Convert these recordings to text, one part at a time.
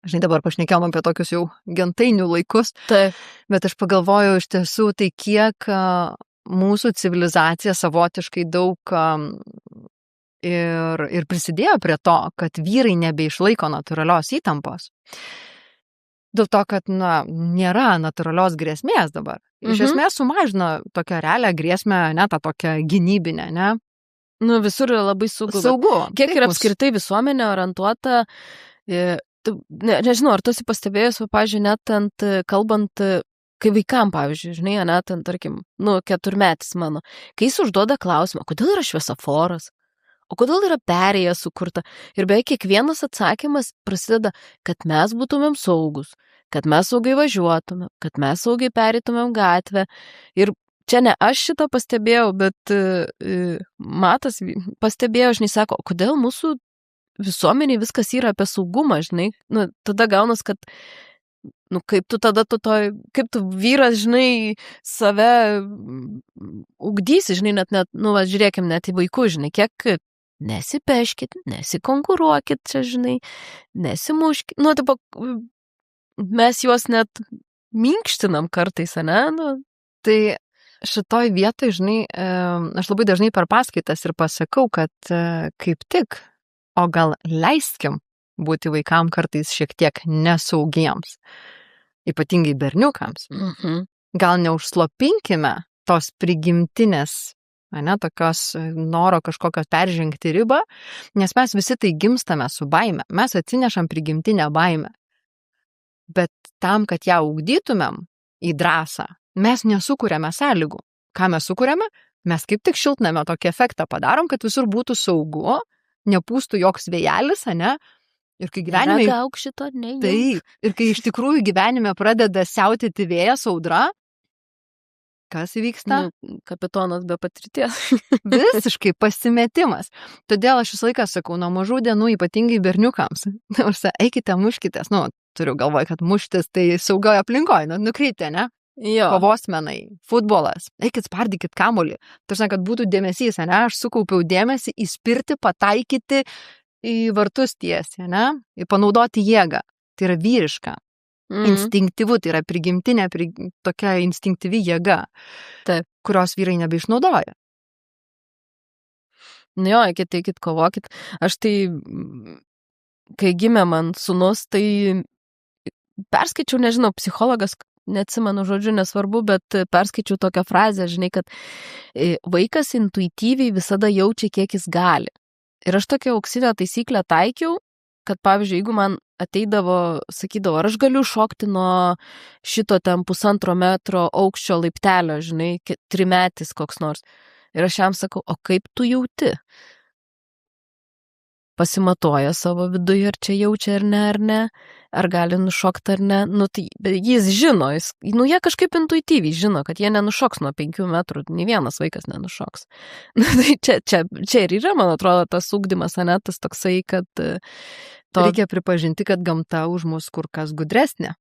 Žinai, dabar pašnekėjom apie tokius jau gentainių laikus, Taip. bet aš pagalvojau iš tiesų, tai kiek mūsų civilizacija savotiškai daug ir prisidėjo prie to, kad vyrai nebeišlaiko natūralios įtampos. Dėl to, kad, nėra natūralios grėsmės dabar. Iš esmės sumažina tokią realią grėsmę, ne, tą tokią gynybinę, ne? Nu, visur yra labai saugu. Kiek yra apskritai visuomenė orientuota, nežinau, ar tu esi pastebėjus, pavyzdžiui, net kalbant, kai vaikam, pavyzdžiui, žinai, net, tarkim, 4-metis mano, kai jis užduoda klausimą, kodėl yra šviesoforas, o kodėl yra perėja sukurta, ir beveik kiekvienas atsakymas prasideda, kad mes būtumėm saugus, kad mes saugiai važiuotumėm, kad mes saugiai pereitumėm gatvę, ir čia ne aš šitą pastebėjau, bet Matas pastebėjo, žinai, sako, kodėl mūsų visuomeniai viskas yra apie saugumą, žinai, tada gaunas, kad, kaip kaip tu vyras, žinai, save ugdysi, žinai, net, žiūrėkim, net į vaikų, žinai, kiek nesipeškit, nesikonkuruokit, čia, žinai, nesimuškit, mes juos net minkštinam kartais, ne, Tai šitoj vietoj, žinai, aš labai dažnai per paskaitas ir pasakau, kad kaip tik, o gal leiskim būti vaikam kartais šiek tiek nesaugiems, ypatingai berniukams. Gal neužslopinkime tos prigimtinės, tokios noro kažkokios peržengti ribą, nes mes visi tai gimstame su baime, mes atsinešam prigimtinę baimę. Bet tam, kad ją ugdytumėm į drąsą, mes nesukuriame sąlygų. Ką mes sukuriame? Mes kaip tik šiltnamio tokį efektą padarom, kad visur būtų saugu, nepūstų joks vėjelis, ne? Ir kai gyvenime... Ragauk šito, ne. Taip, ir kai iš tikrųjų gyvenime pradeda siautėti vėjas, audra, kas įvyksta? Kapitonas be patirties. Visiškai pasimetimas. Todėl aš visą laiką sakau, nuo mažų dienų, ypatingai berniukams, eikite, muškitės, turiu galvoj, kad muštis tai saugioje aplinkoje, nukreipti, ne? Jo. Kovos menai, futbolas, eikit spardykit kamuolį. Tarsi, kad būtų dėmesys, ne? Aš sukaupiau dėmesį įspirti, pataikyti į vartus tiesiai, ne? Ir panaudoti jėgą. Tai yra vyriška. Instinktyvu, tai yra prigimtinė, tokia instinktyvi jėga, Taip. Kurios vyrai nebeišnaudoja. Jo, eikit, kovokit. Aš tai, kai gimė man sūnus, tai perskaičiau, nežinau, psichologas, neatsimenu žodžiu, nesvarbu, bet perskaičiau tokią frazę, žinai, kad vaikas intuityviai visada jaučia, kiek jis gali. Ir aš tokią auksinę taisyklę taikiau, kad, pavyzdžiui, jeigu man ateidavo, sakydavo, ar aš galiu šokti nuo šito ten 1,5 metro aukščio laiptelio, žinai, 3-metis koks nors. Ir aš jam sakau, o kaip tu jauti? Pasimatuoja savo viduje, ar čia jaučia ar ne, ar gali nušokti ar ne. Tai jis žino, jie kažkaip intuityviai žino, kad jie nenušoks nuo 5 metrų, nei vienas vaikas nenušoks. Tai čia ir yra, man atrodo, tas ugdymas, ne, tas toksai, kad... Reikia pripažinti, kad gamta už mus kur kas gudresnė.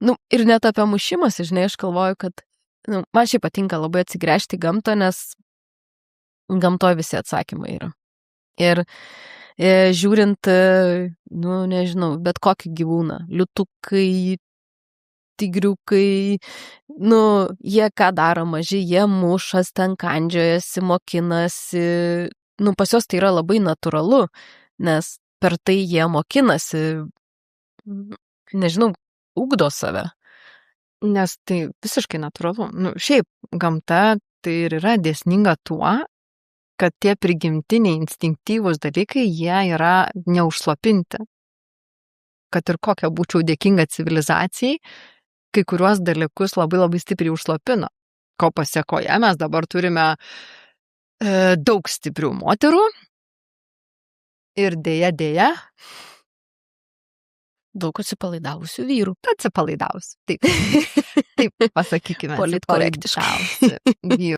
Ir net apie mušimąsi, žinai, aš galvoju, kad man šiaip patinka labai atsigręžti į gamtą, nes gamtoje visi atsakymai yra. Ir žiūrint, nežinau, bet kokį gyvūną, liūtukai, tigriukai, jie ką daro maži, jie mušas, ten kandžiojasi, mokinasi, pas juos tai yra labai natūralu, nes per tai jie mokinasi, nežinau, ugdo save. Nes tai visiškai natūralu. Šiaip gamta tai ir yra dėsninga tuo, kad tie prigimtiniai instinktyvūs dalykai, jie yra neužslopinti. Kad ir kokia būčiau dėkinga civilizacijai, kai kuriuos dalykus labai labai stipriai užslopino. Ko pasiekoje mes dabar turime daug stiprių moterų ir dėja daug atsipalaidavusių vyrų. Atsipalaidavusių, taip pasakykime. Politkorektiškai. Vyrų.